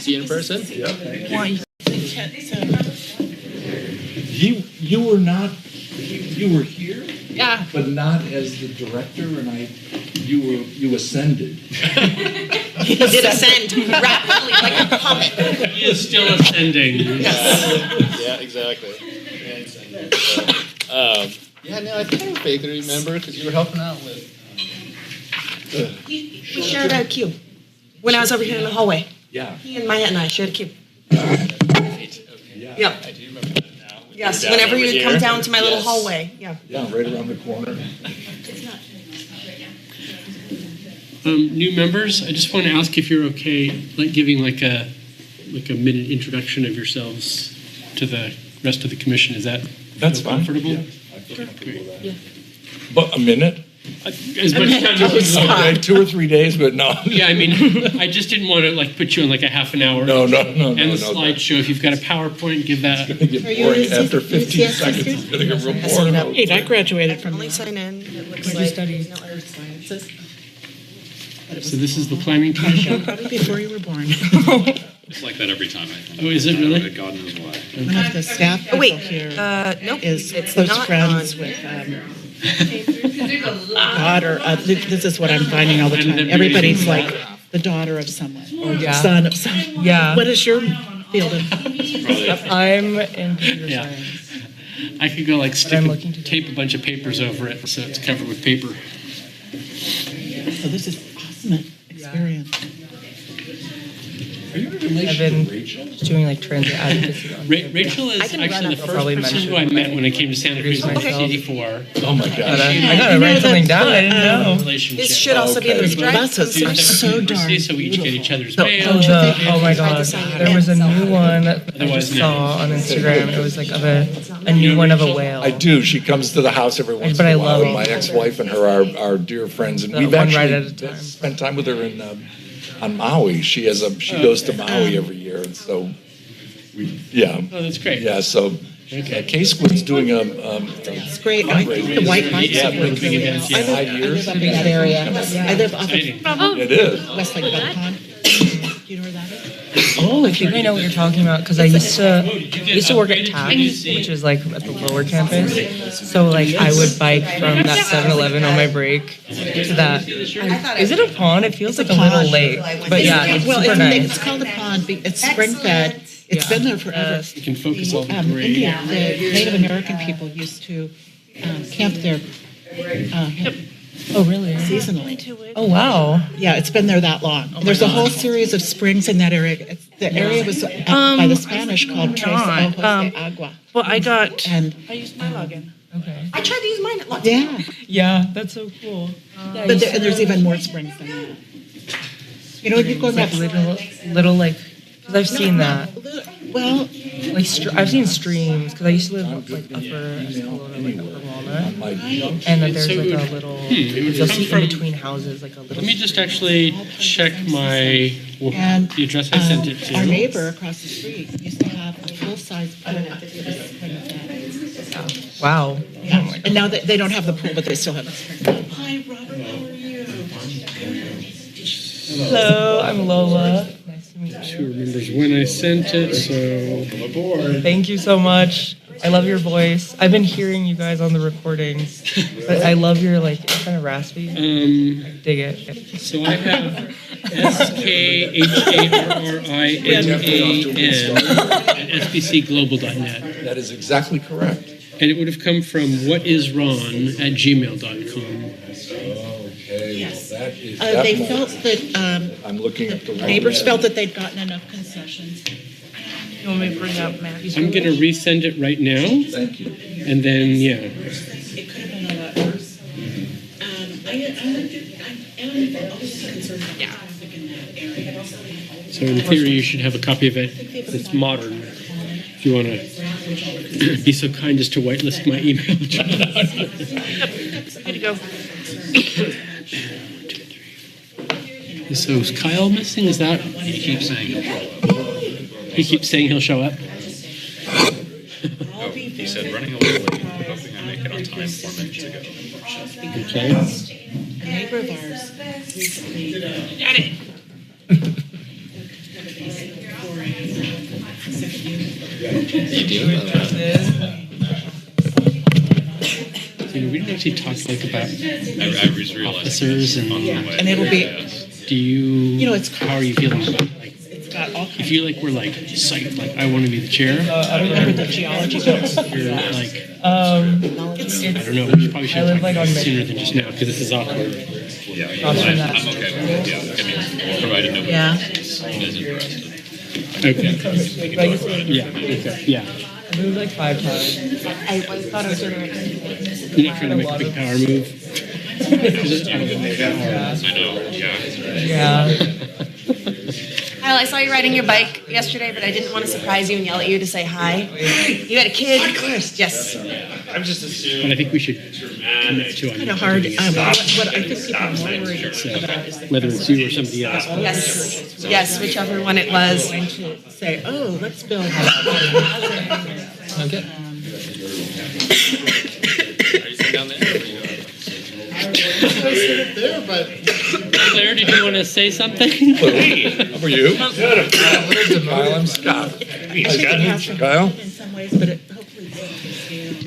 see you in person. Yeah. Why? You were not. You were here. Yeah. But not as the director, and you ascended. He did ascend rapidly like a comet. He is still ascending. Yeah, exactly. Yeah, no, I think I vaguely remember because you were helping out with. We shared a cube when I was over here in the hallway. Yeah. He and Maya and I shared a cube. Yeah. Yep. I do remember that now. Yes, whenever you come down to my little hallway. Yeah. Yeah, right around the corner. New members, I just want to ask if you're okay, like giving like a minute introduction of yourselves to the rest of the commission. Is that comfortable? Yeah, I feel comfortable with that. Yeah. But a minute? As much time as you want. Okay, 2 or 3 days, but no. Yeah, I mean, I just didn't want to like put you in like a half an hour. No. And the slideshow, if you've got a PowerPoint, give that. It's going to get boring. After 15 seconds, it's going to get real boring. Hey, I graduated from Only sign in. It looks What'd you like study? no earth sciences. So this is the planning commission. probably before you were born. It's like that every time I come. Oh, is it really? God knows why. One of the staff Oh wait, people here nope. is it's close not friends on. with daughter. This is what I'm finding all the And time. the Everybody's beauty like of the daughter of someone or Yeah. son of someone. Yeah. What is your field of? I'm in computer Yeah. science. I could go like I'm looking to tape a bunch of papers over it so it's covered with paper. So this is awesome experience. Are you in relation I've been to Rachel? doing like transit advocacy. On Rachel is can run actually up the a first probably person who I mention met when I came to Santa Cruz in introduce myself. 1984. Oh my But, gosh. I gotta write something down. I didn't know. Relationship. This should also be in the Okay. stripe. Buses are so darn So we each get each other's So- mail. Oh my god, there was a new one that I Otherwise, just no. saw on Instagram. It was like of a new one of a whale. I do. She comes to the house every once But in I a while. love And my ex-wife and her are dear friends, and That we've one actually right at a time. spent time with her in on Maui. She goes to Maui every year, and so Oh, that's great. yeah. So Case was doing It's great. The white lights yeah, work big really well. events, I yeah, 5 years. live up in that area. I live up Exciting. It is. Westlake Bell Pond. Do you know where that is? Oh, I think I know what you're talking about because I used to work at TAP, which is like at the lower campus. So like I would bike from that 7-Eleven on my break to that. Is it a pond? It feels like a little lake, but yeah, it's Well, super it's nice. called a pond. It's spring fed. It's been there forever. You can focus all the gray. India, the Native American people used to camp there Oh really? seasonally. Oh wow. Yeah, it's been there that long. There's a whole series of springs in that area. The area was by the Spanish called Tres Ojos de Agua. Well, I got. And I used my login. Okay. I tried to use mine at lunch. yeah, Yeah, that's so cool. but there's even more springs than that. You know, you go It's like back. little like, because I've seen that. Well, Like I've seen streams because I used to live like upper Escalona, like upper Walnut, My and then there's like a little. it would You'll come see from- in between houses like a little. Let me just actually check my and the address I sent it to. our neighbor across the street used to have a full-size pool. Wow. Yeah, and now they don't have the pool, but they still have the spring. Hi, Robert. How are you? Hello, I'm Lola. Nice to meet you. Who remembers when I sent it? So Thank you so much. I love your voice. I've been hearing you guys on the recordings, but I love your like it's kind of raspy. Dig it. So I have SKHARRINAN at sbcglobal.net. That is exactly correct. And it would have come from whatisron@gmail.com. Okay, well, that is They that felt moment. that I'm looking up the neighbors felt that they'd gotten enough concessions. You want me to bring up Matthew's? I'm going to resend it right now. Thank you. And then, yeah. It could have been a lot worse. I'm also concerned about traffic in that area. So in theory, you should have a copy of it that's modern. If you want to be so kind as to whitelist my email. Way to go. So is Kyle missing? Is that? He keeps saying he'll show up. He keeps saying he'll show up. Oh, he said running a little late, hoping I make it on time 4 minutes ago. Okay. A neighbor of ours recently. Got it. You do? We didn't actually talk like about I just realized. officers and And it'll be, do you, it's how are you feeling about like, it's got all you kinds. feel like we're like psyched, like I want to be the chair? Remember the geology books? You're like, It's, I don't know, we probably should I live, talk like, about on it sooner than just now because this is awkward. Yeah, Across from that. I'm okay with it. Yeah, I mean, provided nobody Yeah. is interested. Okay. But I used to Yeah, okay, yeah. I moved like 5 times. I thought it was gonna. You're not trying to make a big power move? I know, yeah. Yeah. Kyle, I saw you riding your bike yesterday, but I didn't want to surprise you and yell at you to say hi. You had a kid? Yes. I'm just assuming. But I think we should commit to Kind of hard. What I think people are more worried about is that whether it's you or somebody else. Yes. Yes, whichever one it was. going to say, oh, let's build. Okay. Down there. Claire, did you want to say something? How are you? Kyle, I'm Scott. Kyle? In some ways, but it hopefully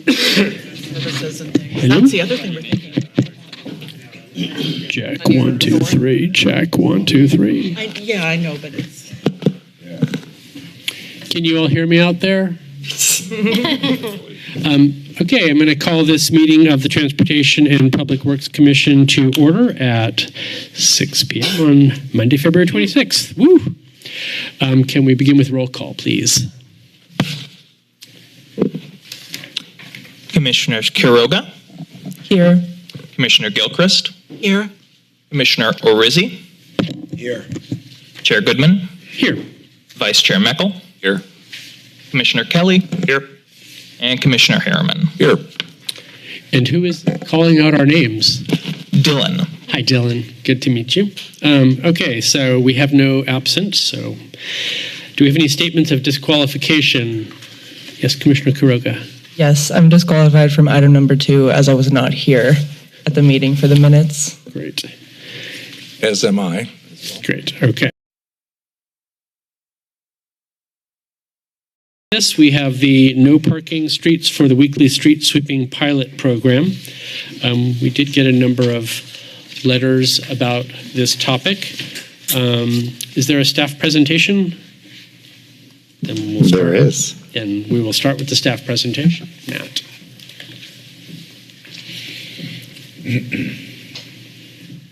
services and things. Hello? That's the other thing we're thinking. Check 1 2 3. Check 1 2 3. Yeah, I know, but it's. Can you all hear me out there? Okay, I'm going to call this meeting of the Transportation and Public Works Commission to order at 6 p.m. on Monday, February 26th. Woo! Can we begin with roll call, please? Commissioners Quiroga, Here. Commissioner Gilchrist, Here, Commissioner Orizzi, Here. Chair Goodman, Here. Vice Chair Meckel, Here. Commissioner Kelly, here, and Commissioner Harriman. Here. And who is calling out our names? Dylan. Hi, Dylan. Good to meet you. Okay, so we have no absent. So do we have any statements of disqualification? Yes, Commissioner Quiroga. Yes, I'm disqualified from item number 2 as I was not here at the meeting for the minutes. Great. As am I. Great. Okay. This, we have the No Parking Streets for the weekly street sweeping pilot program. We did get a number of letters about this topic. Is there a staff presentation? Then we'll start. There is. And we will start with the staff presentation. Matt.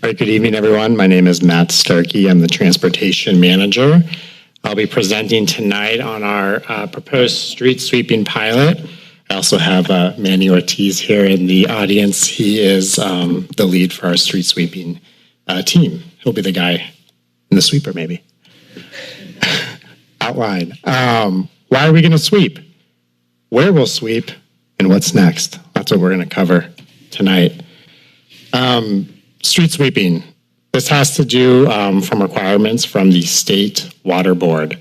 All right, good evening, everyone. My name is Matt Starkey. I'm the transportation manager. I'll be presenting tonight on our proposed street sweeping pilot. I also have Manny Ortiz here in the audience. He is the lead for our street sweeping team. He'll be the guy in the sweeper, maybe. Outline. Why are we going to sweep? Where we'll sweep, and what's next? That's what we're going to cover tonight. Street sweeping. This has to do from requirements from the State Water Board.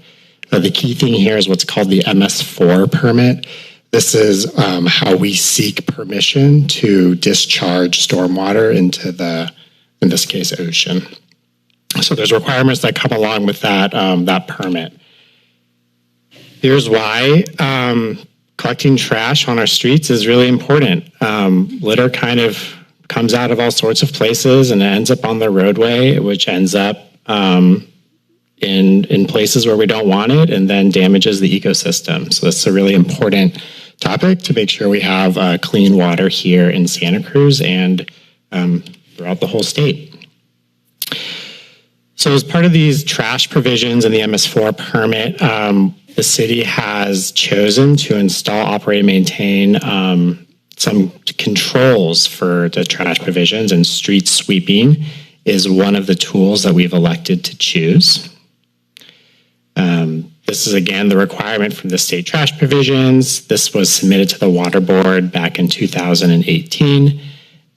The key thing here is what's called the MS4 permit. This is how we seek permission to discharge stormwater into the, in this case, ocean. So there's requirements that come along with that, that permit. Here's why. Collecting trash on our streets is really important. Litter kind of comes out of all sorts of places and it ends up on the roadway, which ends up in places where we don't want it and then damages the ecosystem. So it's a really important topic to make sure we have clean water here in Santa Cruz and throughout the whole state. So as part of these trash provisions in the MS4 permit, the city has chosen to install, operate, and maintain some controls for the trash provisions, and street sweeping is one of the tools that we've elected to choose. This is, again, the requirement from the state trash provisions. This was submitted to the Water Board back in 2018,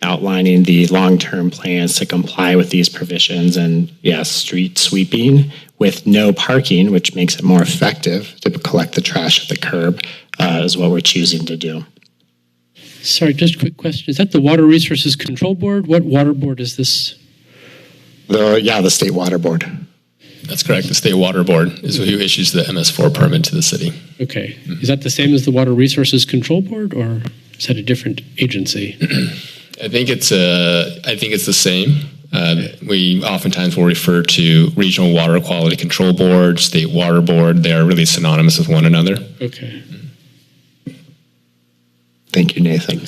outlining the long-term plans to comply with these provisions. And yes, street sweeping with no parking, which makes it more effective to collect the trash at the curb, is what we're choosing to do. Sorry, just a quick question. Is that the Water Resources Control Board? What water board is this? The State Water Board. That's correct. The State Water Board is who issues the MS4 permit to the city. Okay. Is that the same as the Water Resources Control Board, or is that a different agency? I think it's the same. We oftentimes will refer to Regional Water Quality Control Board, State Water Board. They are really synonymous with one another. Okay. Thank you, Nathan.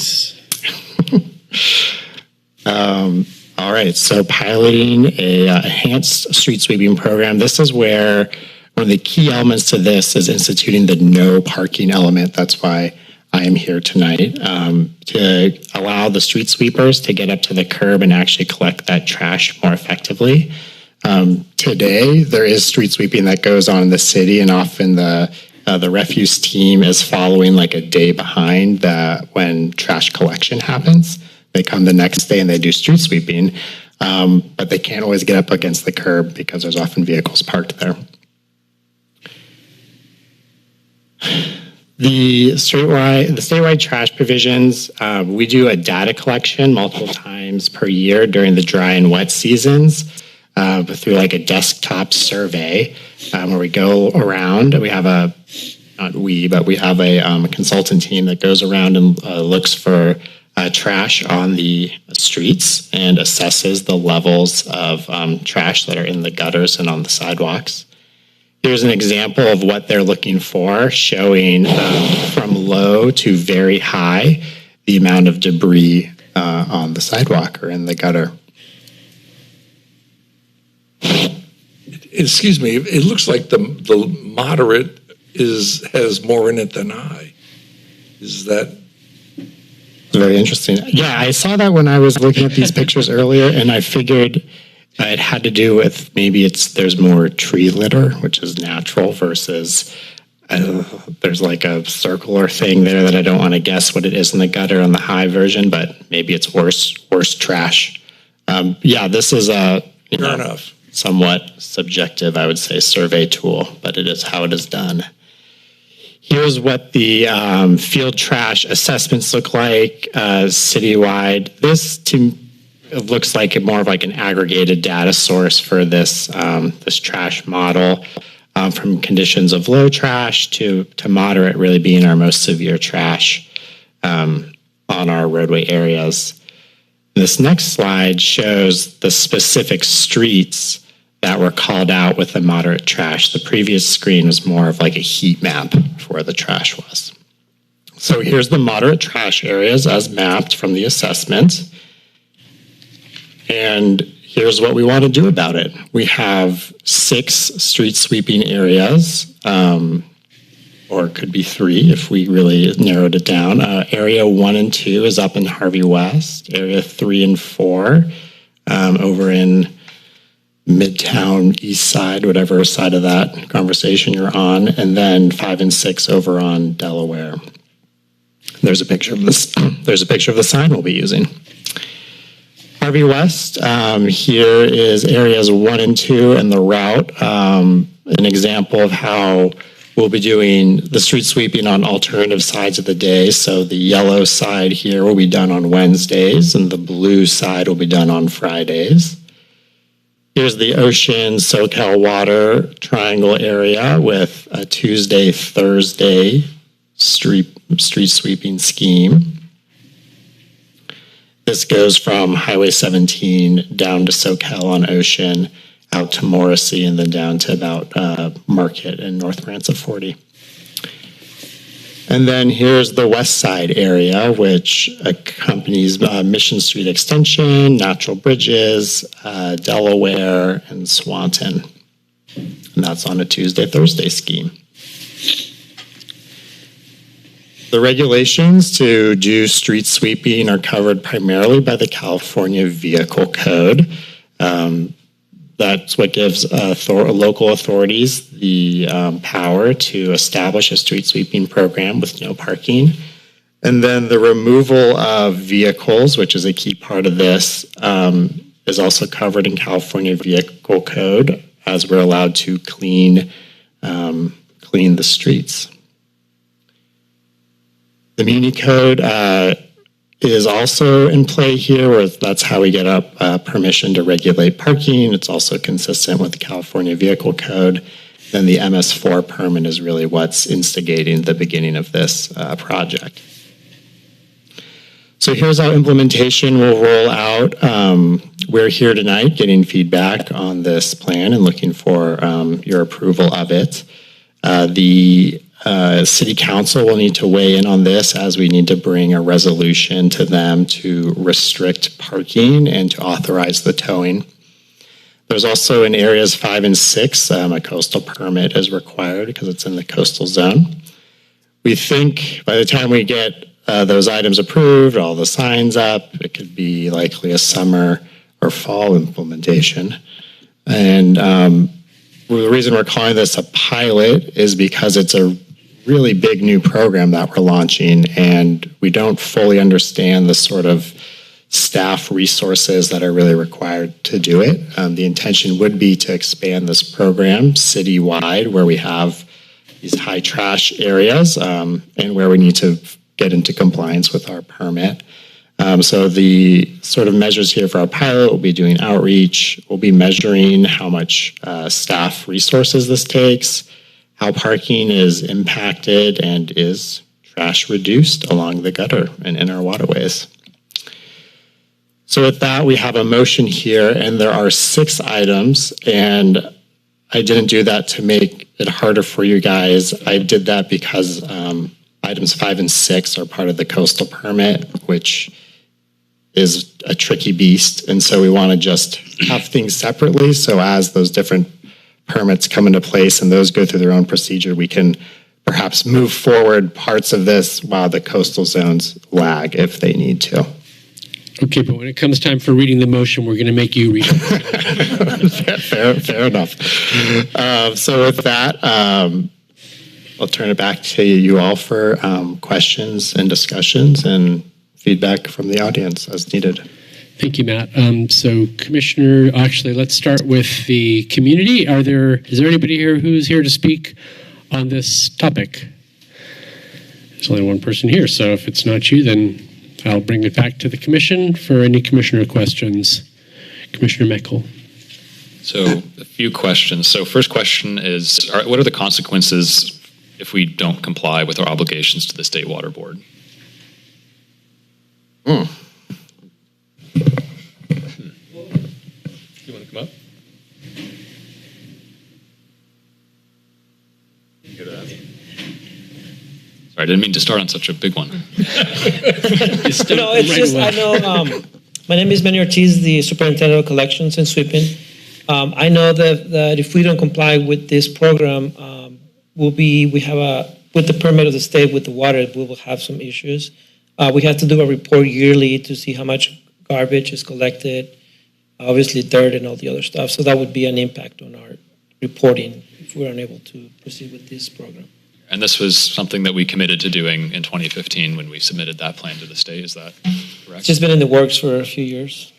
All right, so piloting a enhanced street sweeping program. This is where one of the key elements to this is instituting the no parking element. That's why I am here tonight, to allow the street sweepers to get up to the curb and actually collect that trash more effectively. Today, there is street sweeping that goes on in the city, and often the refuse team is following like a day behind when trash collection happens. They come the next day and they do street sweeping, but they can't always get up against the curb because there's often vehicles parked there. The statewide trash provisions, we do a data collection multiple times per year during the dry and wet seasons through like a desktop survey where we go around. We have a consultant team that goes around and looks for trash on the streets and assesses the levels of trash that are in the gutters and on the sidewalks. Here's an example of what they're looking for, showing from low to very high the amount of debris on the sidewalk or in the gutter. Excuse me, it looks like the moderate has more in it than high. Is that? Very interesting. Yeah, I saw that when I was looking at these pictures earlier, and I figured it had to do with maybe there's more tree litter, which is natural, versus there's like a circular thing there that I don't want to guess what it is in the gutter on the high version, but maybe it's worse trash. Yeah, this is a fair enough. Somewhat subjective, I would say, survey tool, but it is how it is done. Here's what the field trash assessments look like citywide. This looks like more of like an aggregated data source for this trash model, from conditions of low trash to moderate, really being our most severe trash on our roadway areas. This next slide shows the specific streets that were called out with the moderate trash. The previous screen was more of like a heat map for where the trash was. So here's the moderate trash areas as mapped from the assessment. And here's what we want to do about it. We have 6 street sweeping areas, or it could be 3 if we really narrowed it down. Area 1 and 2 is up in Harvey West. Area 3 and 4 over in Midtown East Side, whatever side of that conversation you're on, and then 5 and 6 over on Delaware. There's a picture of this. There's a picture of the sign we'll be using. Harvey West, here is areas 1 and 2 and the route. An example of how we'll be doing the street sweeping on alternative sides of the day. So the yellow side here will be done on Wednesdays, and the blue side will be done on Fridays. Here's the Ocean SoCal Water Triangle area with a Tuesday, Thursday street sweeping scheme. This goes from Highway 17 down to SoCal on Ocean, out to Morrissey, and then down to about Market and North Branch of 40. And then here's the West Side area, which accompanies Mission Street Extension, Natural Bridges, Delaware, and Swanton. And that's on a Tuesday, Thursday scheme. The regulations to do street sweeping are covered primarily by the California Vehicle Code. That's what gives local authorities the power to establish a street sweeping program with no parking. And then the removal of vehicles, which is a key part of this, is also covered in California Vehicle Code, as we're allowed to clean the streets. The Muni Code is also in play here, where that's how we get up permission to regulate parking. It's also consistent with the California Vehicle Code. Then the MS4 permit is really what's instigating the beginning of this project. So here's how implementation will roll out. We're here tonight getting feedback on this plan and looking for your approval of it. The City Council will need to weigh in on this, as we need to bring a resolution to them to restrict parking and to authorize the towing. There's also in areas 5 and 6, a coastal permit is required because it's in the coastal zone. We think by the time we get those items approved, all the signs up, it could be likely a summer or fall implementation. And the reason we're calling this a pilot is because it's a really big new program that we're launching, and we don't fully understand the sort of staff resources that are really required to do it. The intention would be to expand this program citywide, where we have these high trash areas and where we need to get into compliance with our permit. So the sort of measures here for our pilot will be doing outreach. We'll be measuring how much staff resources this takes, how parking is impacted, and is trash reduced along the gutter and in our waterways. So with that, we have a motion here, and there are 6 items, and I didn't do that to make it harder for you guys. I did that because items 5 and 6 are part of the coastal permit, which is a tricky beast, and so we want to just have things separately, so as those different permits come into place and those go through their own procedure, we can perhaps move forward parts of this while the coastal zones lag if they need to. Okay, but when it comes time for reading the motion, we're going to make you read it. fair enough. So with that, I'll turn it back to you all for questions and discussions and feedback from the audience as needed. Thank you, Matt. So, Commissioner, actually, let's start with the community. Is there anybody here who's here to speak on this topic? There's only one person here, so if it's not you, then I'll bring it back to the commission for any commissioner questions. Commissioner Meckel. So, a few questions. So, first question is, what are the consequences if we don't comply with our obligations to the State Water Board? You want to come up? Sorry, I didn't mean to start on such a big one. I know, my name is Manny Ortiz, the Superintendent of Collections and Sweeping. I know that if we don't comply with this program, with the permit of the state with the water, we will have some issues. We have to do a report yearly to see how much garbage is collected, obviously dirt and all the other stuff. So that would be an impact on our reporting if we're unable to proceed with this program. And this was something that we committed to doing in 2015 when we submitted that plan to the state. Is that correct? It's just been in the works for a few years.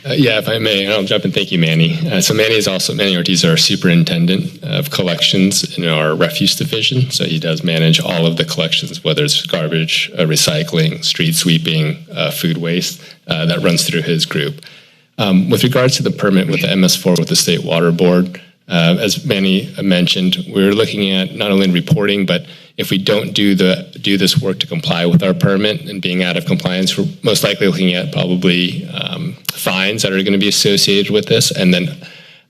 Yeah, if I may, I'll jump in. Thank you, Manny. So Manny Ortiz, our superintendent of collections in our refuse division. So he does manage all of the collections, whether it's garbage, recycling, street sweeping, food waste, that runs through his group. With regards to the permit with the MS4 with the State Water Board, as Manny mentioned, we're looking at not only reporting, but if we don't do this work to comply with our permit and being out of compliance, we're most likely looking at probably fines that are going to be associated with this, and then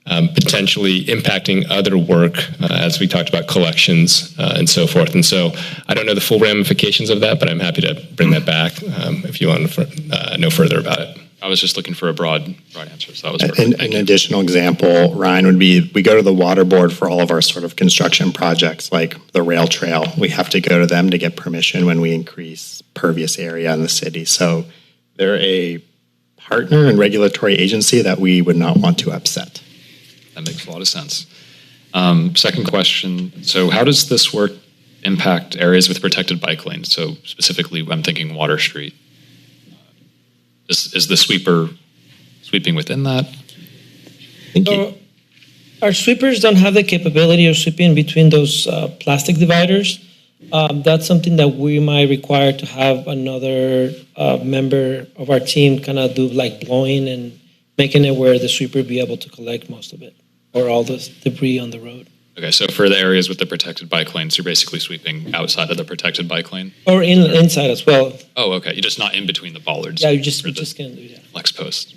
potentially impacting other work, as we talked about collections and so forth. And so I don't know the full ramifications of that, but I'm happy to bring that back if you want to know further about it. I was just looking for a broad answer, so that was perfect. An additional example, Ryan, would be we go to the water board for all of our sort of construction projects, like the rail trail. We have to go to them to get permission when we increase pervious area in the city. So they're a partner and regulatory agency that we would not want to upset. That makes a lot of sense. Second question, so how does this work impact areas with protected bike lanes? So specifically, I'm thinking Water Street. Is the sweeper sweeping within that? Our sweepers don't have the capability of sweeping between those plastic dividers. That's something that we might require to have another member of our team kind of do like blowing and making it where the sweeper be able to collect most of it or all the debris on the road. Okay, so for the areas with the protected bike lanes, you're basically sweeping outside of the protected bike lane? Or inside as well. Oh, okay. You're just not in between the bollards? Yeah, you just can't do that. Flex post.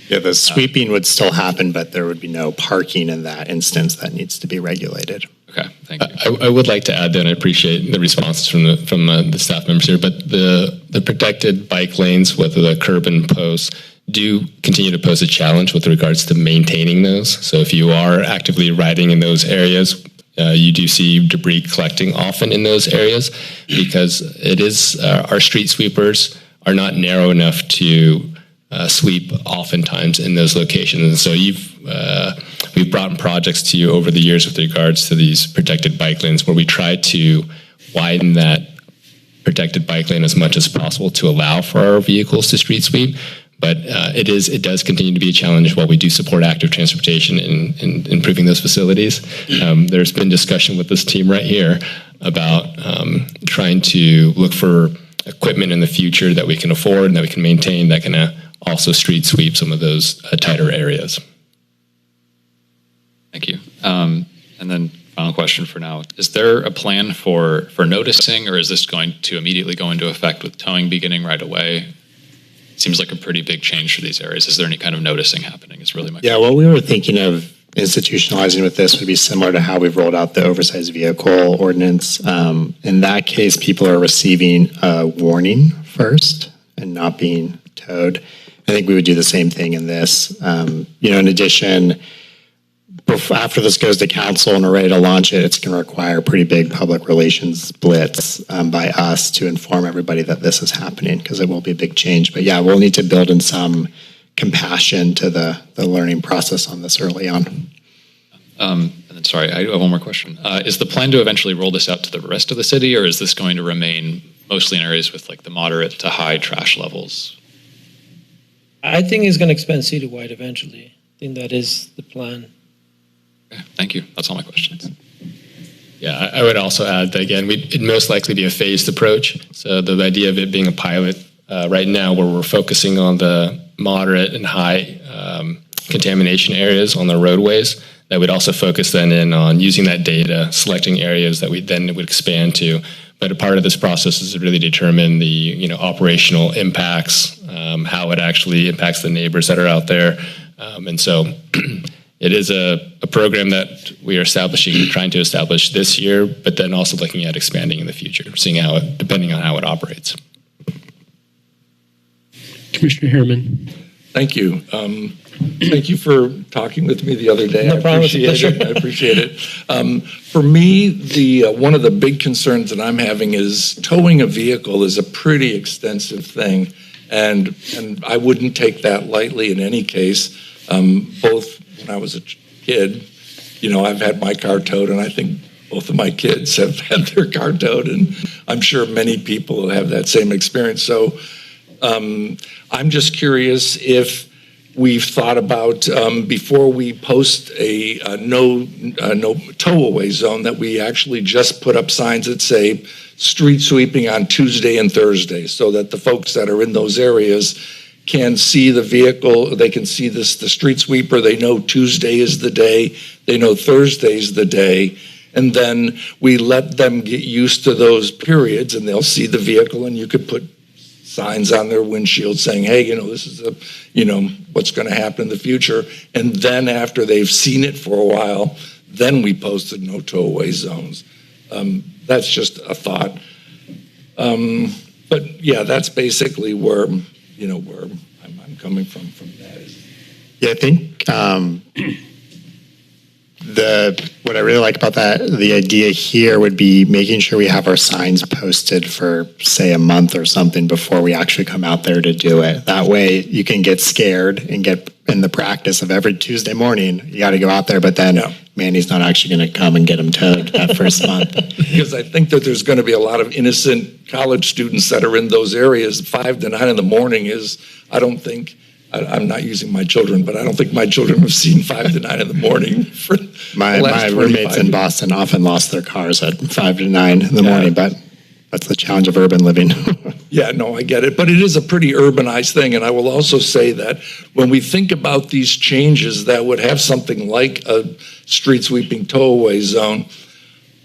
Yeah, the sweeping would still happen, but there would be no parking in that instance that needs to be regulated. Okay, thank you. I would like to add that, and I appreciate the responses from the staff members here, but the protected bike lanes with the curb and posts do continue to pose a challenge with regards to maintaining those. So if you are actively riding in those areas, you do see debris collecting often in those areas because it is our street sweepers are not narrow enough to sweep oftentimes in those locations. And so we've brought in projects to you over the years with regards to these protected bike lanes where we try to widen that protected bike lane as much as possible to allow for our vehicles to street sweep. But it does continue to be a challenge while we do support active transportation in improving those facilities. There's been discussion with this team right here about trying to look for equipment in the future that we can afford and that we can maintain that can also street sweep some of those tighter areas. Thank you. And then final question for now. Is there a plan for noticing, or is this going to immediately go into effect with towing beginning right away? Seems like a pretty big change for these areas. Is there any kind of noticing happening? Is really my question. What we were thinking of institutionalizing with this would be similar to how we've rolled out the oversized vehicle ordinance. In that case, people are receiving a warning first and not being towed. I think we would do the same thing in this. In addition, after this goes to council and we're ready to launch it, it's going to require a pretty big public relations blitz by us to inform everybody that this is happening because it will be a big change. But we'll need to build in some compassion to the learning process on this early on. And then, sorry, I have one more question. Is the plan to eventually roll this out to the rest of the city, or is this going to remain mostly in areas with like the moderate to high trash levels? I think it's going to expand citywide eventually. I think that is the plan. Okay, thank you. That's all my questions. Yeah, I would also add that, again, it'd most likely be a phased approach. So the idea of it being a pilot right now where we're focusing on the moderate and high contamination areas on the roadways, that would also focus then in on using that data, selecting areas that we then would expand to. But a part of this process is to really determine the operational impacts, how it actually impacts the neighbors that are out there. And so it is a program that we are trying to establish this year, but then also looking at expanding in the future, seeing how depending on how it operates. Commissioner Harriman. Thank you. Thank you for talking with me the other day. No problem. I appreciate it. For me, one of the big concerns that I'm having is towing a vehicle is a pretty extensive thing, and I wouldn't take that lightly in any case. Both when I was a kid, I've had my car towed, and I think both of my kids have had their car towed, and I'm sure many people have that same experience. So I'm just curious if we've thought about before we post a no tow away zone that we actually just put up signs that say street sweeping on Tuesday and Thursday, so that the folks that are in those areas can see the vehicle, they can see the street sweeper, they know Tuesday is the day, they know Thursday's the day, and then we let them get used to those periods and they'll see the vehicle, and you could put signs on their windshield saying, hey, this is what's going to happen in the future. And then after they've seen it for a while, then we posted no tow away zones. That's just a thought. But yeah, that's basically where I'm coming from that. I think what I really like about that, the idea here would be making sure we have our signs posted for, say, a month or something before we actually come out there to do it. That way you can get scared and get in the practice of every Tuesday morning, you got to go out there, but then Manny's not actually going to come and get them towed that first month. Because I think that there's going to be a lot of innocent college students that are in those areas. 5 to 9 in the morning is, I don't think I'm not using my children, but I don't think my children have seen 5 to 9 in the morning for My roommates in Boston often lost their cars at 5 to 9 in the morning, but that's the challenge of urban living. Yeah, no, I get it. But it is a pretty urbanized thing. And I will also say that when we think about these changes that would have something like a street sweeping tow-away zone,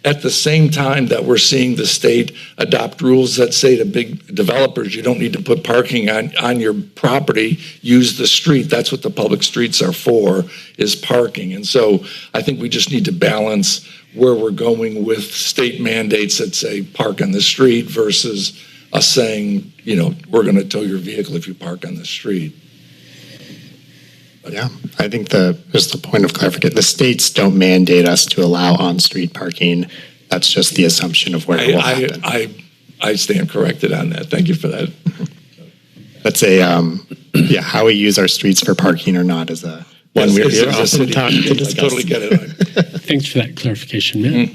at the same time that we're seeing the state adopt rules that say to big developers, you don't need to put parking on your property, use the street. That's what the public streets are for, is parking. And so I think we just need to balance where we're going with state mandates that say park on the street versus us saying, we're going to tow your vehicle if you park on the street. Yeah, I think just the point of clarification, the states don't mandate us to allow on-street parking. That's just the assumption of where it will happen. I stand corrected on that. Thank you for that. That's how we use our streets for parking or not is one we're here often to discuss. I totally get it. Thanks for that clarification, Matt.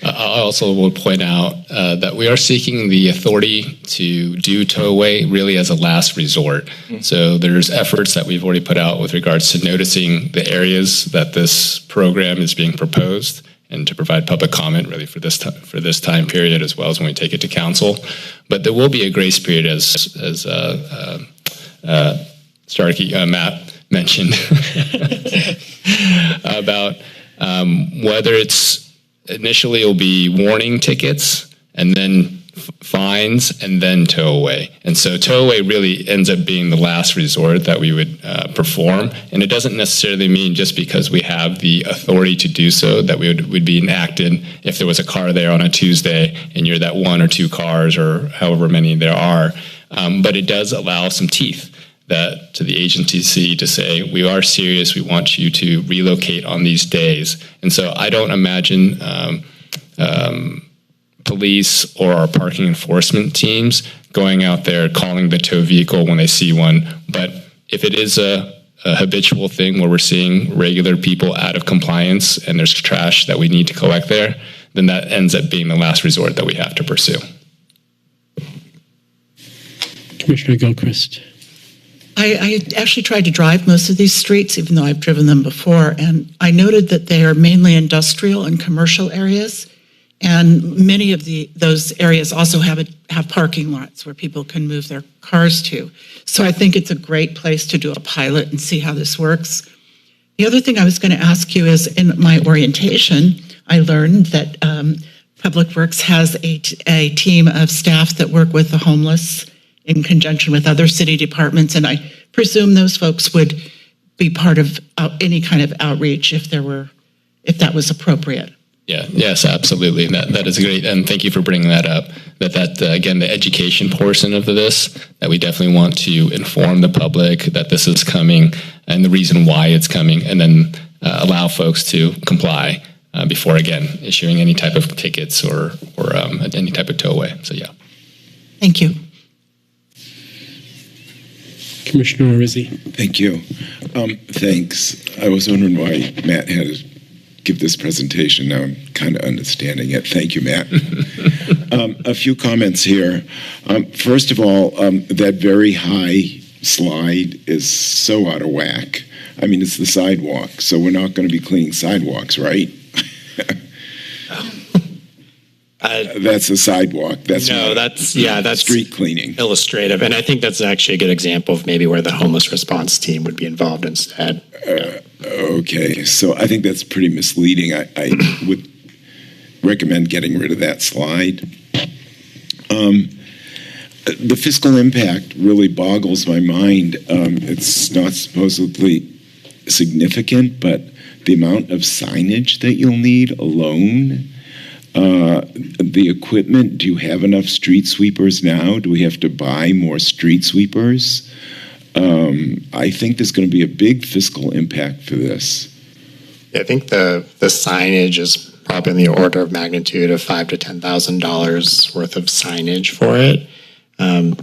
I also will point out that we are seeking the authority to do tow-away really as a last resort. So there's efforts that we've already put out with regards to noticing the areas that this program is being proposed and to provide public comment really for this time period as well as when we take it to council. But there will be a grace period as Matt mentioned about whether it's initially it'll be warning tickets and then fines and then tow away. And so tow away really ends up being the last resort that we would perform. And it doesn't necessarily mean just because we have the authority to do so that we would be enacted if there was a car there on a Tuesday and you're that 1 or 2 cars or however many there are. But it does allow some teeth that to the agency to say, we are serious, we want you to relocate on these days. And so I don't imagine police or our parking enforcement teams going out there calling the tow vehicle when they see one. But if it is a habitual thing where we're seeing regular people out of compliance and there's trash that we need to collect there, then that ends up being the last resort that we have to pursue. Commissioner Gilchrist. I actually tried to drive most of these streets, even though I've driven them before, and I noted that they are mainly industrial and commercial areas, and many of those areas also have parking lots where people can move their cars to. So I think it's a great place to do a pilot and see how this works. The other thing I was going to ask you is, in my orientation, I learned that Public Works has a team of staff that work with the homeless in conjunction with other city departments, and I presume those folks would be part of any kind of outreach if that was appropriate. Yeah, yes, absolutely. That is great, and thank you for bringing that up. That again, the education portion of this, that we definitely want to inform the public that this is coming and the reason why it's coming, and then allow folks to comply before again issuing any type of tickets or any type of tow-away. So yeah. Thank you. Commissioner Rizzi. Thank you. Thanks. I was wondering why Matt had to give this presentation. Now I'm kind of understanding it. Thank you, Matt. A few comments here. First of all, that very high slide is so out of whack. I mean, it's the sidewalk, so we're not going to be cleaning sidewalks, right? That's a sidewalk. That's street cleaning. Illustrative, and I think that's actually a good example of maybe where the homeless response team would be involved instead. Okay, so I think that's pretty misleading. I would recommend getting rid of that slide. The fiscal impact really boggles my mind. It's not supposedly significant, but the amount of signage that you'll need alone. The equipment, do you have enough street sweepers now? Do we have to buy more street sweepers? I think there's going to be a big fiscal impact for this. I think the signage is probably in the order of magnitude of $5,000 to $10,000 worth of signage for it.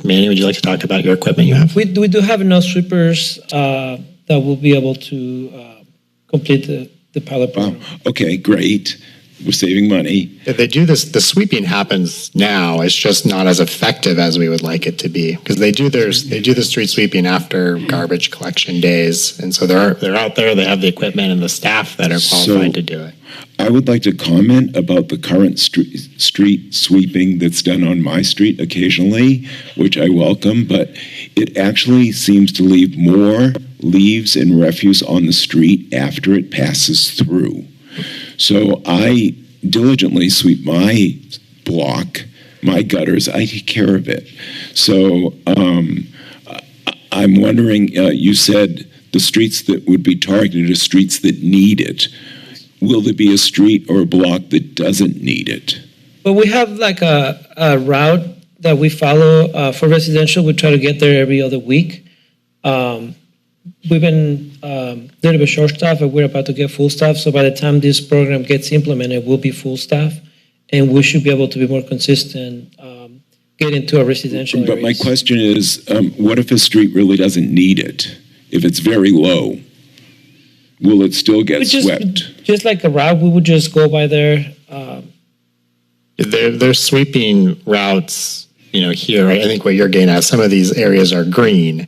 Manny, would you like to talk about your equipment you have? We do have enough sweepers that will be able to complete the pilot program. Okay, great. we're saving money. If they do this, the sweeping happens now. It's just not as effective as we would like it to be, because they do the street sweeping after garbage collection days, and so they're out there. They have the equipment and the staff that are qualified to do it. I would like to comment about the current street sweeping that's done on my street occasionally, which I welcome, but it actually seems to leave more leaves and refuse on the street after it passes through. So I diligently sweep my block, my gutters. I take care of it. So I'm wondering, you said the streets that would be targeted are streets that need it. Will there be a street or a block that doesn't need it? But we have like a route that we follow for residential. We try to get there every other week. We've been a little bit short staff, and we're about to get full staff. So by the time this program gets implemented, we'll be full staff, and we should be able to be more consistent, get into a residential But areas. my question is, what if a street really doesn't need it? If it's very low, will it still get swept? Just like a route, we would just go by there. They're sweeping routes, here. I think what you're getting at, some of these areas are green.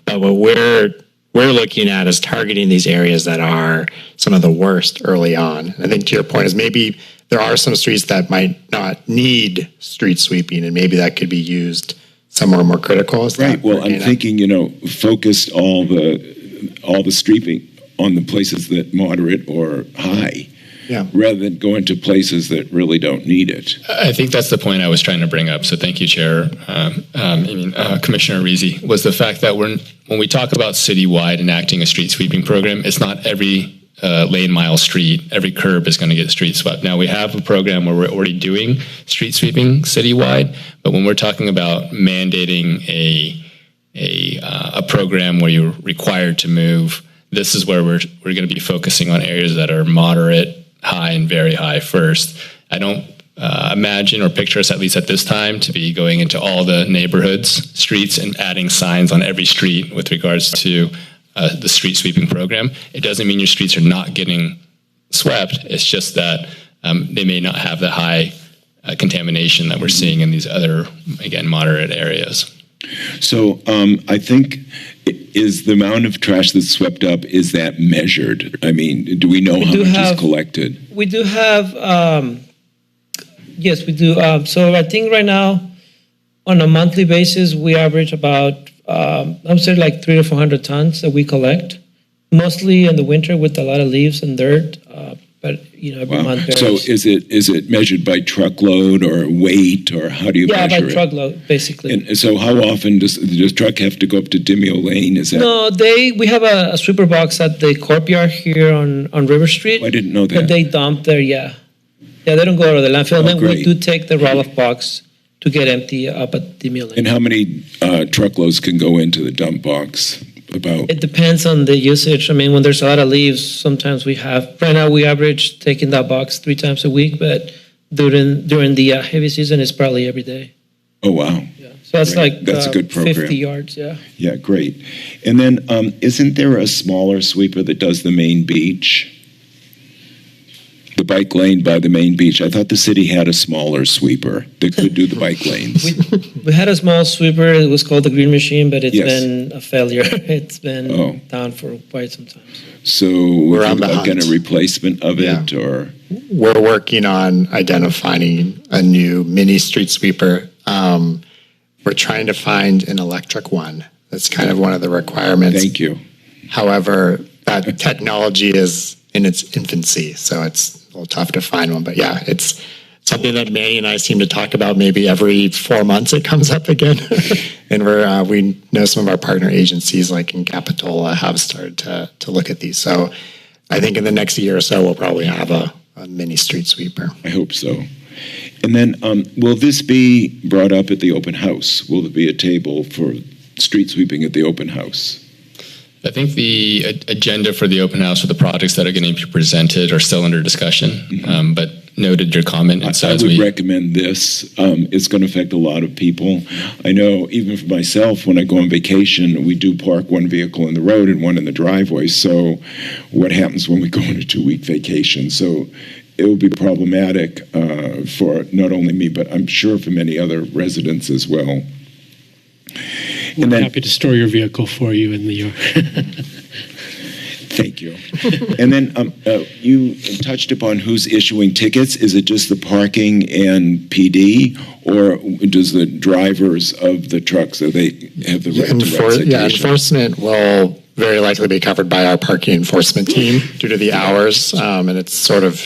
But what we're looking at is targeting these areas that are some of the worst early on. I think to your point is maybe there are some streets that might not need street sweeping, and maybe that could be used somewhere more critical. Right. Well, I'm thinking, focused all the sweeping on the places that moderate or high. Yeah. Rather than going to places that really don't need it. I think that's the point I was trying to bring up. So thank you, Chair. Commissioner Reezy, was the fact that when we talk about citywide enacting a street sweeping program, it's not every lane mile street, every curb is going to get street swept. Now we have a program where we're already doing street sweeping citywide, but when we're talking about mandating a program where you're required to move, this is where we're going to be focusing on areas that are moderate, high, and very high first. I don't imagine or picture us, at least at this time, to be going into all the neighborhoods, streets, and adding signs on every street with regards to the street sweeping program. It doesn't mean your streets are not getting swept. It's just that they may not have the high contamination that we're seeing in these other, again, moderate areas. So I think, is the amount of trash that's swept up, is that measured? I mean, do we know how much is collected? We do have, yes, we do. So I think right now, on a monthly basis, we average about, I would say like 300 to 400 tons that we collect, mostly in the winter with a lot of leaves and dirt. But every month varies. So is it measured by truckload or weight, or how do you measure it? Yeah, by truckload, basically. And so how often does the truck have to go up to Demio Lane? Is that? No, we have a sweeper box at the courtyard here on River Street. I didn't know that. But they dump there, yeah. Yeah, they don't go to the landfill. And then we do take the roll-off box to get empty up at Demio Lane. And how many truckloads can go into the dump box? It depends on the usage. I mean, when there's a lot of leaves, sometimes right now we average taking that box 3 times a week, but during the heavy season, it's probably every day. Oh, wow. Yeah. So that's a good program. 50 yards, yeah. Yeah, great. And then isn't there a smaller sweeper that does the main beach? The bike lane by the main beach. I thought the city had a smaller sweeper that could do the bike lanes. We had a small sweeper. It was called the Green Machine, but it's been a failure. It's been down for quite some time. So we're on the hunt. Getting a replacement of it, or we're working on identifying a new mini street sweeper. We're trying to find an electric one. That's kind of one of the requirements. Thank you. However, that technology is in its infancy, so it's a little tough to find one. But yeah, it's something that Manny and I seem to talk about maybe every 4 months it comes up again. And we know some of our partner agencies like in Capitola have started to look at these. So I think in the next year or so, we'll probably have a mini street sweeper. I hope so. And then will this be brought up at the open house? Will there be a table for street sweeping at the open house? I think the agenda for the open house or the projects that are going to be presented are still under discussion, but noted your comment. And so I would recommend this. It's going to affect a lot of people. I know even for myself, when I go on vacation, we do park one vehicle in the road and one in the driveway. So what happens when we go on a 2-week vacation? So it will be problematic for not only me, but I'm sure for many other residents as well. We're happy to store your vehicle for you in the yard. Thank you. And then you touched upon who's issuing tickets. Is it just the parking and PD, or does the drivers of the trucks, so they have the right to write citations? Enforcement will very likely be covered by our parking enforcement team due to the hours, and it's sort of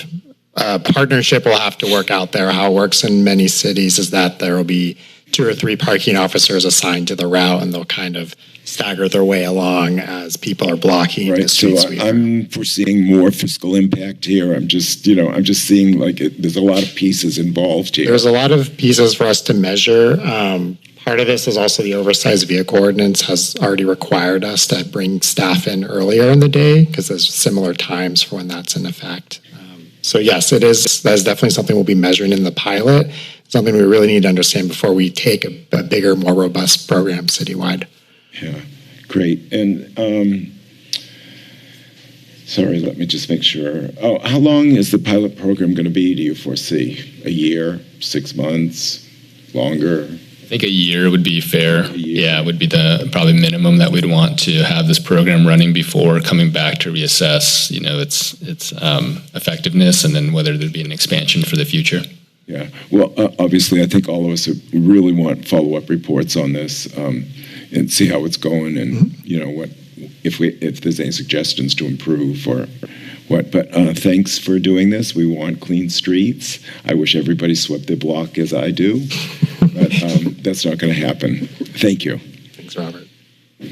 a partnership. We'll have to work out there. How it works in many cities is that there will be 2 or 3 parking officers assigned to the route, and they'll kind of stagger their way along as people are blocking the street sweeper. I'm foreseeing more fiscal impact here. I'm just seeing like there's a lot of pieces involved here. There's a lot of pieces for us to measure. Part of this is also the oversized vehicle ordinance has already required us to bring staff in earlier in the day because there's similar times for when that's in effect. So yes, that is definitely something we'll be measuring in the pilot. Something we really need to understand before we take a bigger, more robust program citywide. Yeah, great. And sorry, let me just make sure. Oh, how long is the pilot program going to be, do you foresee? A year, 6 months, longer? I think a year would be fair. Yeah, would be the probably minimum that we'd want to have this program running before coming back to reassess, its effectiveness, and then whether there'd be an expansion for the future. Yeah. Well, obviously, I think all of us really want follow-up reports on this and see how it's going, and what if there's any suggestions to improve or what. But thanks for doing this. We want clean streets. I wish everybody swept their block as I do, but that's not going to happen. Thank you. Thanks, Robert.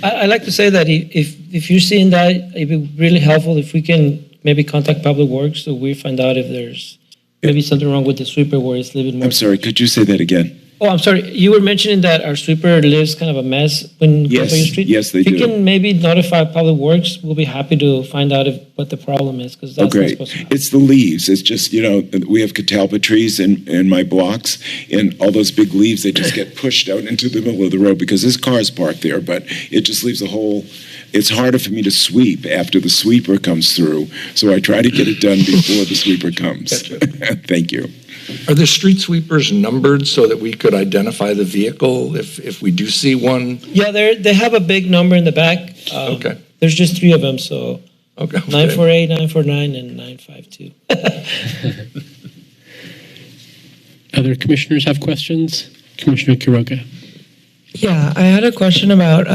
I'd like to say that if you're seeing that, it'd be really helpful if we can maybe contact Public Works so we find out if there's maybe something wrong with the sweeper where it's living more. I'm sorry, could you say that again? Oh, I'm sorry. You were mentioning that our sweeper lives kind of a mess when Yes, on your street. yes, they if do. you can maybe notify Public Works, we'll be happy to find out what the problem is, because that's not supposed to happen. It's the leaves. It's just, we have catalpa trees in my blocks, and all those big leaves, they just get pushed out into the middle of the road because this car is parked there, but it just leaves a hole. It's harder for me to sweep after the sweeper comes through, so I try to get it done before the sweeper comes. Thank you. Are the street sweepers numbered so that we could identify the vehicle if we do see one? Yeah, they have a big number in the back. Okay. There's just 3 of them, so Okay. 948, 949, and 952. Other commissioners have questions? Commissioner Quiroga. Yeah, I had a question about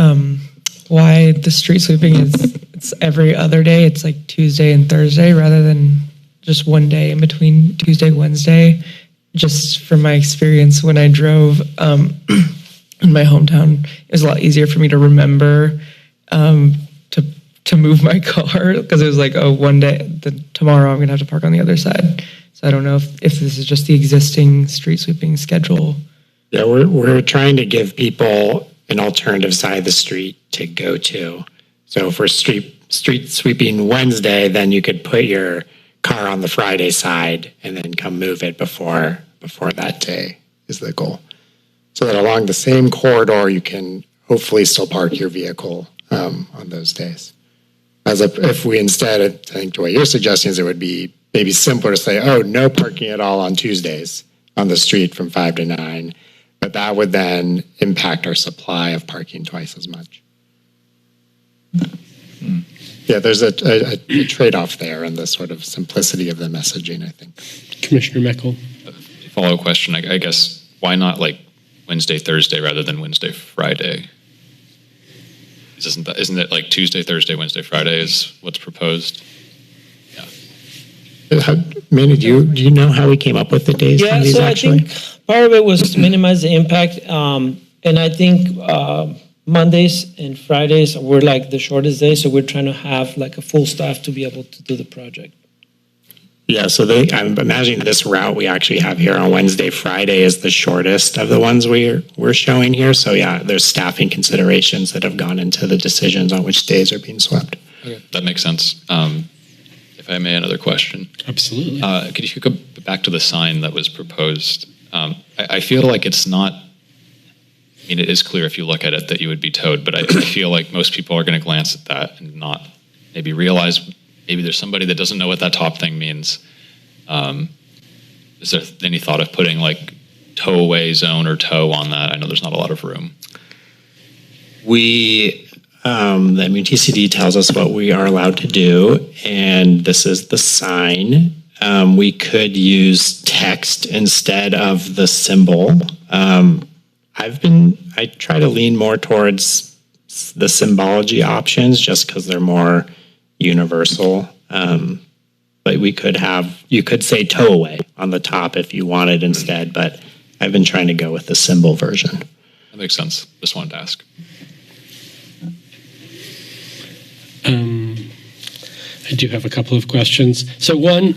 why the street sweeping it's every other day. It's like Tuesday and Thursday rather than just one day in between Tuesday, Wednesday. Just from my experience when I drove in my hometown, it was a lot easier for me to remember to move my car because it was like, oh, one day, tomorrow I'm going to have to park on the other side. So I don't know if this is just the existing street sweeping schedule. Yeah, we're trying to give people an alternative side of the street to go to. So for street sweeping Wednesday, then you could put your car on the Friday side and then come move it before that day is the goal. So that along the same corridor, you can hopefully still park your vehicle on those days. If we instead, I think the way you're suggesting is it would be maybe simpler to say, oh, no parking at all on Tuesdays on the street from 5 to 9. But that would then impact our supply of parking twice as much. Yeah, there's a trade-off there in the sort of simplicity of the messaging, I think. Commissioner Meckel. Follow-up question, I guess, why not like Wednesday, Thursday rather than Wednesday, Friday? Isn't it like Tuesday, Thursday, Wednesday, Friday is what's proposed? Manny, do you know how we came up with the days? Yeah, these so actually? I think part of it was to minimize the impact, and I think Mondays and Fridays were like the shortest days, so we're trying to have like a full staff to be able to do the project. Yeah, so I'm imagining this route we actually have here on Wednesday, Friday is the shortest of the ones we're showing here. So yeah, there's staffing considerations that have gone into the decisions on which days are being swept. Okay. That makes sense. If I may, another question. Absolutely. Could you go back to the sign that was proposed? I feel like it's not, I mean, it is clear if you look at it that you would be towed, but I feel like most people are going to glance at that and not maybe realize maybe there's somebody that doesn't know what that top thing means. Is there any thought of putting like tow away zone or tow on that? I know there's not a lot of room. TCD tells us what we are allowed to do, and this is the sign. We could use text instead of the symbol. I try to lean more towards the symbology options just because they're more universal. But you could say tow away on the top if you wanted instead, but I've been trying to go with the symbol version. That makes sense. Just wanted to ask. I do have a couple of questions. So one,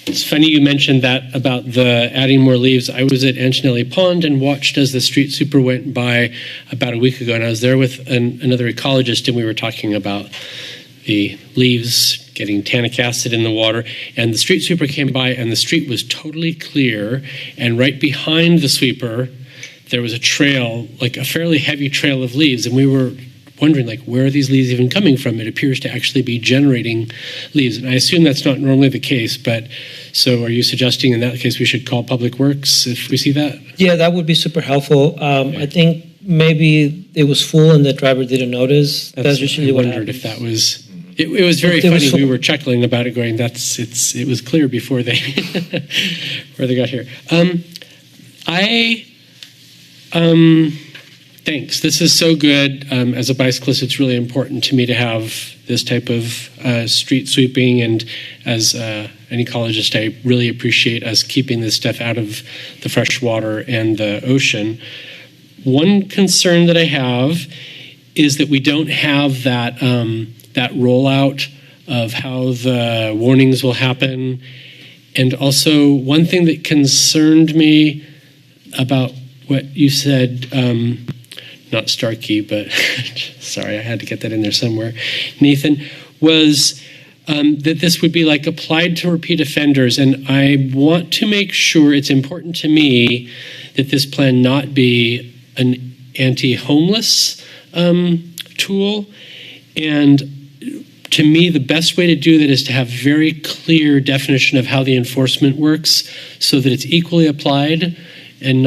it's funny you mentioned that about the adding more leaves. I was at Antonelli Pond and watched as the street super went by about a week ago, and I was there with another ecologist, and we were talking about the leaves getting tannic acid in the water, and the street sweeper came by, and the street was totally clear, and right behind the sweeper, there was a trail, like a fairly heavy trail of leaves, and we were wondering, like, where are these leaves even coming from? It appears to actually be generating leaves, and I assume that's not normally the case, but so are you suggesting in that case we should call Public Works if we see that? Yeah, that would be super helpful. I think maybe it was full and the driver didn't notice. That's usually what happens. If that was... It was very funny. We were chuckling about it, going, it was clear before they got here. Thanks. This is so good. As a bicyclist, it's really important to me to have this type of street sweeping, and as an ecologist, I really appreciate us keeping this stuff out of the fresh water and the ocean. One concern that I have is that we don't have that rollout of how the warnings will happen. And also, one thing that concerned me about what you said, not Starkey, but sorry, I had to get that in there somewhere, Nathan, was that this would be like applied to repeat offenders. And I want to make sure, it's important to me that this plan not be an anti-homeless tool. And to me, the best way to do that is to have very clear definition of how the enforcement works, so that it's equally applied and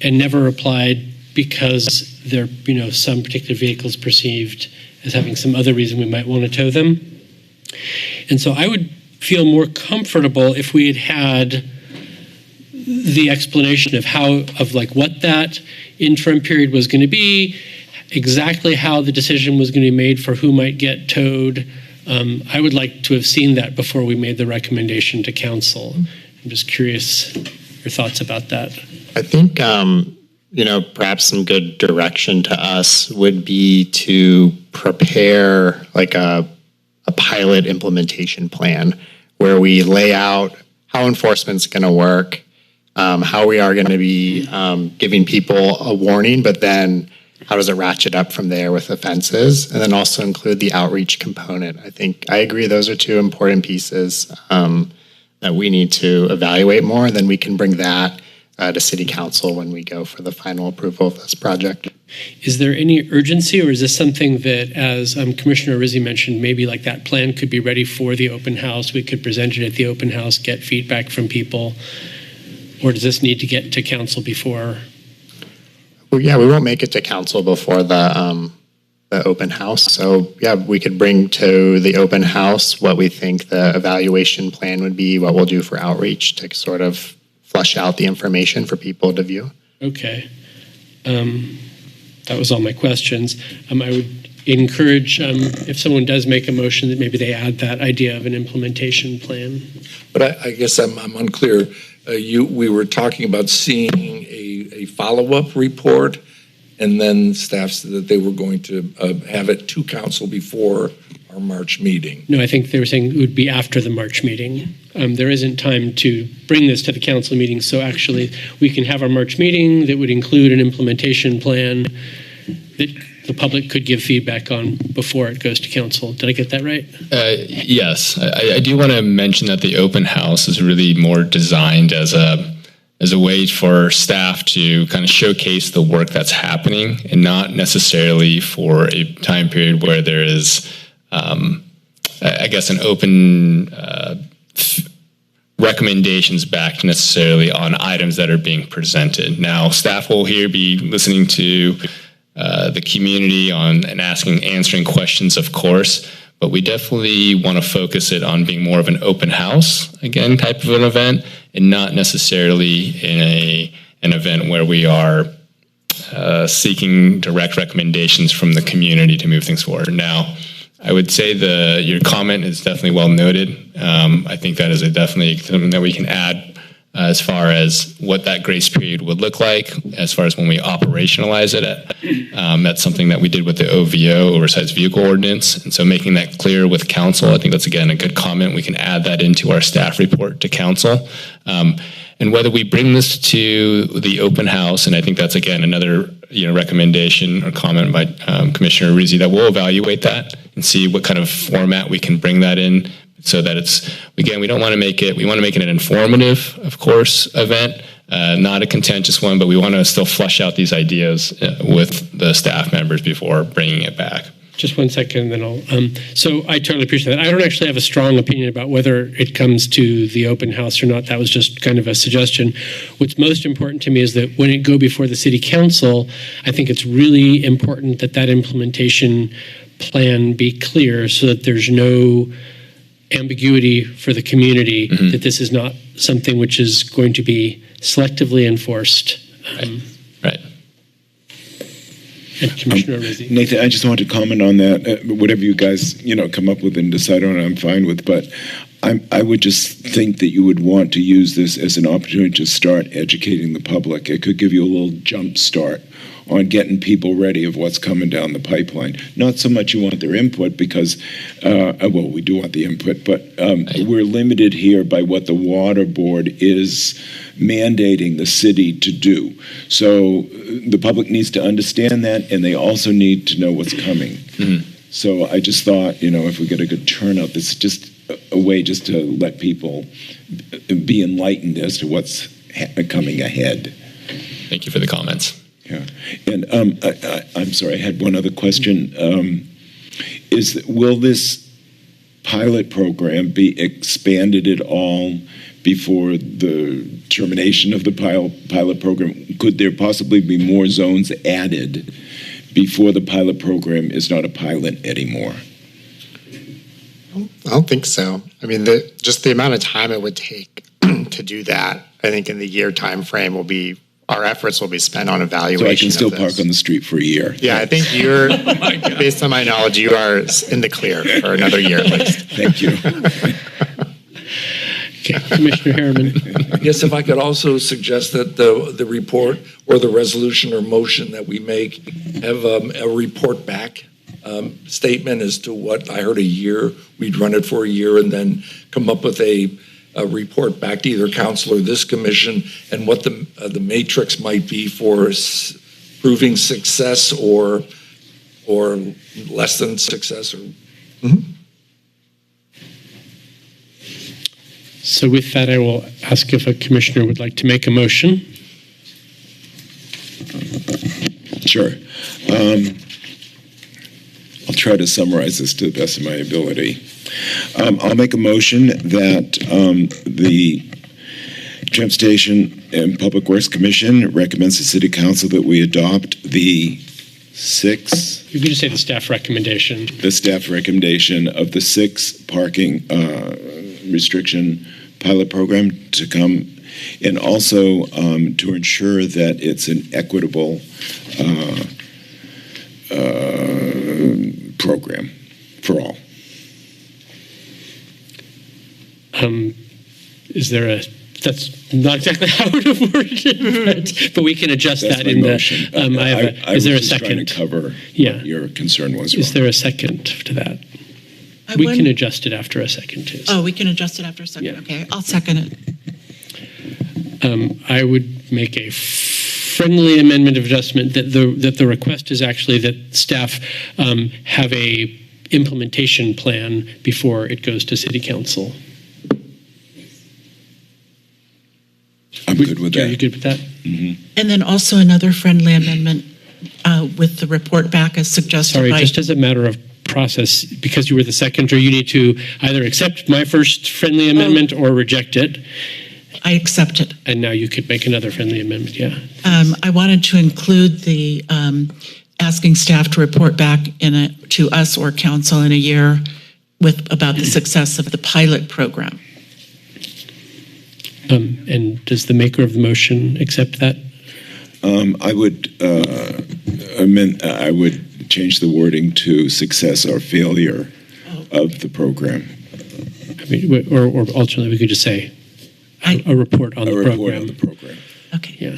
never applied because they're, some particular vehicles perceived as having some other reason we might want to tow them. And so I would feel more comfortable if we had the explanation of what that interim period was going to be, exactly how the decision was going to be made for who might get towed. I would like to have seen that before we made the recommendation to council. I'm just curious your thoughts about that. I think, perhaps some good direction to us would be to prepare like a pilot implementation plan where we lay out how enforcement's going to work, how we are going to be giving people a warning, but then how does it ratchet up from there with offenses, and then also include the outreach component. I agree those are two important pieces that we need to evaluate more, and then we can bring that to City Council when we go for the final approval of this project. Is there any urgency, or is this something that, as Commissioner Rizzi mentioned, maybe like that plan could be ready for the open house, we could present it at the open house, get feedback from people, or does this need to get to council before? Well, yeah, we won't make it to council before the open house. So yeah, we could bring to the open house what we think the evaluation plan would be, what we'll do for outreach to sort of flush out the information for people to view. Okay. That was all my questions. I would encourage, if someone does make a motion, that maybe they add that idea of an implementation plan. But I guess I'm unclear. We were talking about seeing a follow-up report, and then staff said that they were going to have it to council before our March meeting. No, I think they were saying it would be after the March meeting. There isn't time to bring this to the council meeting, so actually we can have our March meeting that would include an implementation plan that the public could give feedback on before it goes to council. Did I get that right? Yes. I do want to mention that the open house is really more designed as a way for staff to kind of showcase the work that's happening, and not necessarily for a time period where there is, I guess, an open recommendations back necessarily on items that are being presented. Now, staff will here be listening to the community on and answering questions, of course, but we definitely want to focus it on being more of an open house, again, type of an event, and not necessarily in an event where we are seeking direct recommendations from the community to move things forward. Now, I would say your comment is definitely well noted. I think that is definitely something that we can add as far as what that grace period would look like, as far as when we operationalize it. That's something that we did with the OVO, Oversized Vehicle Ordinance. And so making that clear with council, I think that's, again, a good comment. We can add that into our staff report to council. And whether we bring this to the open house, and I think that's, again, another recommendation or comment by Commissioner Rizzi, that we'll evaluate that and see what kind of format we can bring that in, so that it's, again, we want to make it an informative, of course, event, not a contentious one, but we want to still flesh out these ideas with the staff members before bringing it back. Just 1 second, and then I'll. So I totally appreciate that. I don't actually have a strong opinion about whether it comes to the open house or not. That was just kind of a suggestion. What's most important to me is that when it go before the city council, I think it's really important that that implementation plan be clear, so that there's no ambiguity for the community, that this is not something which is going to be selectively enforced. Right. And Commissioner Rizzi. Nathan, I just want to comment on that. Whatever you guys, come up with and decide on, I'm fine with. But I would just think that you would want to use this as an opportunity to start educating the public. It could give you a little jump start on getting people ready of what's coming down the pipeline. Not so much you want their input because, well, we do want the input, but we're limited here by what the water board is mandating the city to do. So the public needs to understand that, and they also need to know what's coming. So I just thought, if we get a good turnout, this is just a way just to let people be enlightened as to what's coming ahead. Thank you for the comments. Yeah, and I'm sorry, I had one other question. Will this pilot program be expanded at all before the termination of the pilot program? Could there possibly be more zones added before the pilot program is not a pilot anymore? I don't think so. I mean, just the amount of time it would take to do that, I think in the year time frame our efforts will be spent on evaluation. So I can still park on the street for a year. Yeah, I think you're, based on my knowledge, you are in the clear for another year at least. Thank you. Okay, Commissioner Harriman. Yes, if I could also suggest that the report or the resolution or motion that we make have a report back statement as to what I heard a year. We'd run it for a year and then come up with a report back to either council or this commission, and what the matrix might be for proving success or less than success. So with that, I will ask if a commissioner would like to make a motion. Sure. I'll try to summarize this to the best of my ability. I'll make a motion that the Transportation and Public Works Commission recommends to City Council that we adopt the You can just say the staff recommendation. The staff recommendation of the 6 parking restriction pilot program to come, and also to ensure that it's an equitable program for all. Is there that's not exactly how it would have worked, but we can adjust That's that my in motion. Is there a second? Trying to cover what your concern was. Is there a second to that? We can adjust it after a second too. Oh, we can adjust it after a second. Yeah. Okay, I'll second it. I would make a friendly amendment of adjustment that the request is actually that staff have a implementation plan before it goes to City Council. I'm good with that. Are you good with that? Mm-hmm. And then also another friendly amendment with the report back as suggested Sorry, by... just as a matter of process, because you were the seconder, you need to either accept my first friendly amendment or reject it. I accept it. And now you could make another friendly amendment, yeah. I wanted to include the asking staff to report back to us or council in a year about the success of the pilot program. And does the maker of the motion accept that? I would amend. I would change the wording to success or failure of the program. I mean, or alternately, we could just say a report on the program. A report on the program. Okay. Yeah.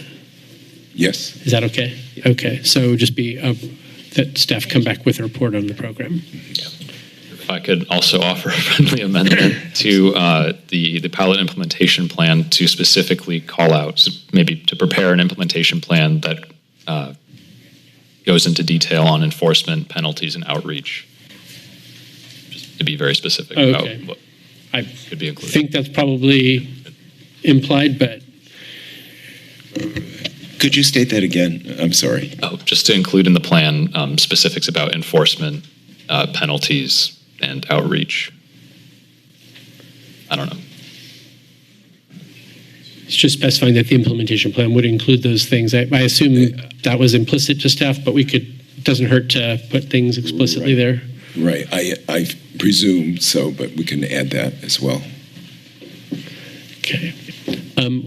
Yes. Is that okay? Yeah. Okay. So it would just be that staff come back with a report on the program. If I could also offer a friendly amendment to the pilot implementation plan to specifically call out, so maybe to prepare an implementation plan that goes into detail on enforcement, penalties, and outreach. Just to be very specific about what could be included. I think that's probably implied, but... Could you state that again? I'm sorry. Oh, just to include in the plan specifics about enforcement, penalties, and outreach. I don't know. It's just specifying that the implementation plan would include those things. I assume that was implicit to staff, but it doesn't hurt to put things explicitly there. Right. I presume so, but we can add that as well. Okay.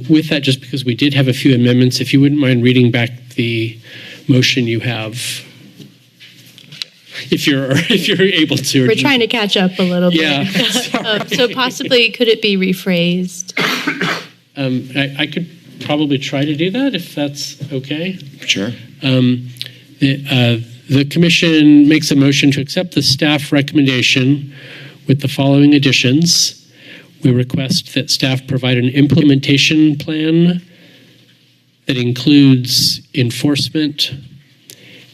With that, just because we did have a few amendments, if you wouldn't mind reading back the motion you have, if you're able to. We're trying to catch up a little bit. Yeah. So possibly, could it be rephrased? I could probably try to do that if that's okay. Sure. The commission makes a motion to accept the staff recommendation with the following additions. We request that staff provide an implementation plan that includes enforcement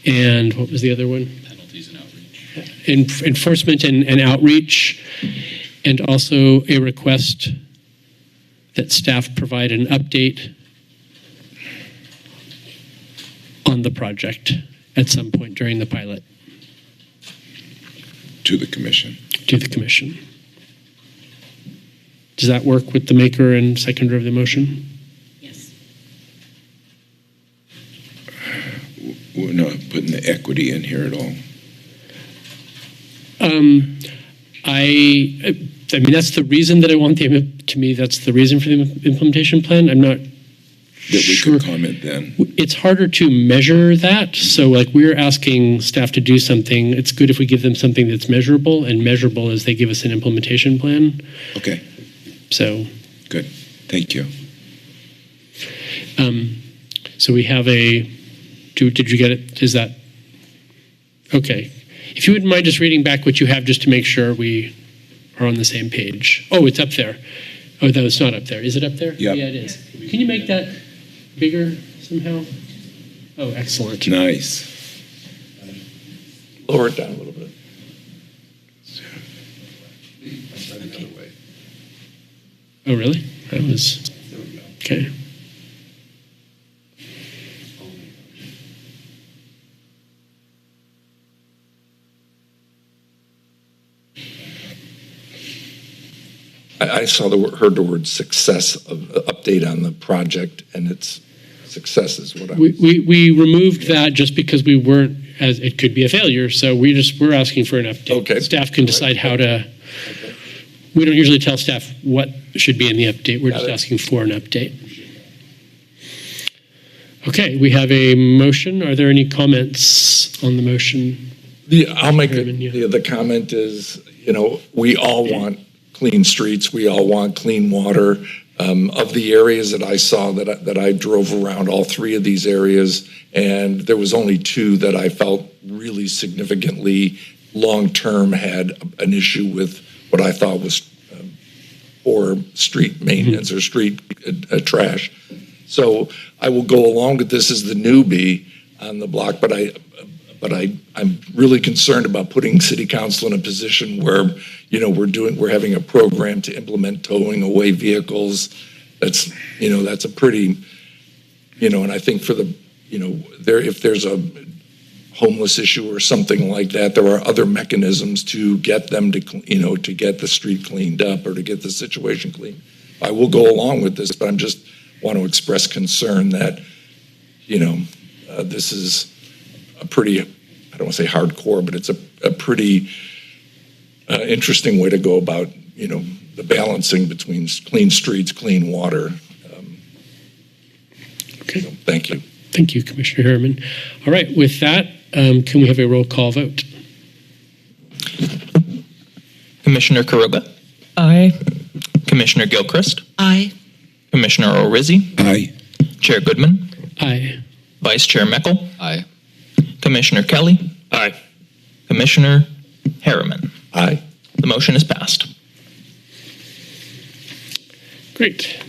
and what was the other one? Penalties and outreach. Enforcement and outreach, and also a request that staff provide an update on the project at some point during the pilot. To the commission. To the commission. Does that work with the maker and seconder of the motion? Yes. We're not putting the equity in here at all. I mean, that's the reason that I want that's the reason for the implementation plan. I'm not That we could comment then. It's harder to measure that. So like we're asking staff to do something. It's good if we give them something that's measurable, and measurable is they give us an implementation plan. Okay. So. Good. Thank you. So we have did you get it? Is that, okay. If you wouldn't mind just reading back what you have just to make sure we are on the same page. Oh, it's up there. Oh, no, it's not up there. Is it up there? Yep. Yeah, it is. Can you make that bigger somehow? Oh, excellent. Nice. Lower it down a little bit. Oh, really? That was, okay. I heard the word success of update on the project, and its success is what I was. We removed that just because we weren't, as it could be a failure. So we're asking for an update. Okay. Staff can decide how to. Okay. We don't usually tell staff what should be in the update. We're just asking for an update. Okay, we have a motion. Are there any comments on the motion? I'll make the comment is, we all want clean streets. We all want clean water. Of the areas that I saw that I drove around, all three of these areas, and there was only two that I felt really significantly long-term had an issue with what I thought was poor street maintenance or street trash. So I will go along with this as the newbie on the block, but I'm really concerned about putting City Council in a position where, we're having a program to implement towing away vehicles. That's a pretty, and I think for the, if there's a homeless issue or something like that, there are other mechanisms to get them to, to get the street cleaned up or to get the situation clean. I will go along with this, but I'm just want to express concern that, this is a pretty, I don't want to say hardcore, but it's a pretty interesting way to go about, the balancing between clean streets, clean water. Okay. Thank you. Thank you, Commissioner Harriman. All right, with that, can we have a roll call vote? Commissioner Karuga, Aye. Commissioner Gilchrist, Aye. Commissioner O'Rizzi, Aye. Chair Goodman, Aye. Vice Chair Meckel, Aye. Commissioner Kelly, Aye. Commissioner Harriman. Aye. The motion is passed. Great.